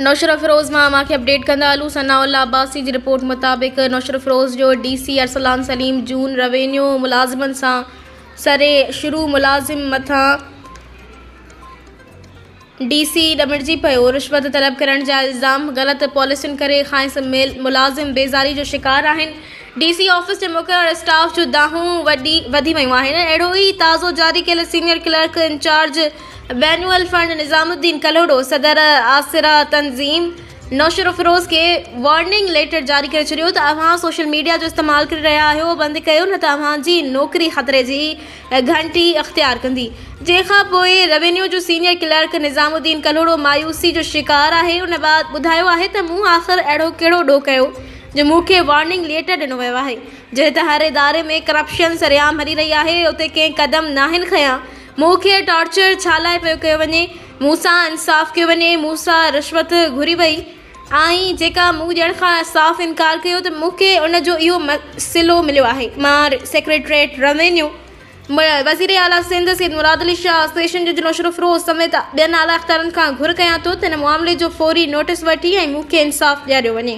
नौशहरो फिरोज़ मां खे अपडेट कंदा हलूं। सनाउल्ला अब्बासी जी रिपोर्ट मुताबिक़ नौशहरो फिरोज़ जो DC ارسلان सलीम जून रोइनियो मलازمن सां सरे शुरू मुलाज़िम मथां DC ॾमरजि पियो। रिश्वत तलब करण जा इल्ज़ाम, ग़लति पॉलिसियुनि करे खाइस मुलाज़िम बेज़ारी जो शिकार आहिनि। DC ऑफिस जे मुक़रर स्टाफ जूं दाहूं वधी वियूं आहिनि। अहिड़ो ई ताज़ो जारी कयल सीनियर क्लर्क इंचार्ज बैनुअल फंड निज़ामुद्दीन कलोड़ो सदर आसिरा तंज़ीम नौशहरो फिरोज़ खे वार्निंग लेटर जारी करे छॾियो त अव्हां सोशल मीडिया जो इस्तेमालु करे रहिया आहियो, बंदि कयो न त अव्हांजी नौकिरी ख़तरे जी घंटी अख़्तियार कंदी। जंहिंखां पोइ रेवेन्यू जो सीनियर क्लर्क निज़ामुद्दीन कलोड़ो मायूसी जो शिकार आहे। उन बाद ॿुधायो आहे त मूं आख़िर अहिड़ो कहिड़ो ॾोह कयो जो मूंखे वार्निंग लेटर ॾिनो वियो आहे। जंहिं त हर इदारे में करप्शन सरेआम हली रही आहे, उते कंहिं क़दम नाहिनि खयां। मूंखे टॉर्चर छा लाइ पियो कयो वञे, मूंसां इंसाफ़ कयो वञे, मूंसां रिश्वत घुरी वई ऐं जेका मूं ॾियण खां साफ़ इनकार कयो त मूंखे उनजो इहो मसिलो मिलियो आहे। मां सेक्रेटरेट रोइनियो वज़ीर आला सिंध सैयद मुराद अली शाह सेशन जज नौशहरो फिरोज़ समेत ॿियनि आला अख़्तियारनि खां घुर कयां थो त हिन मामले जो फौरी नोटिस वठी ऐं मूंखे इंसाफ़ ॾियारियो वञे।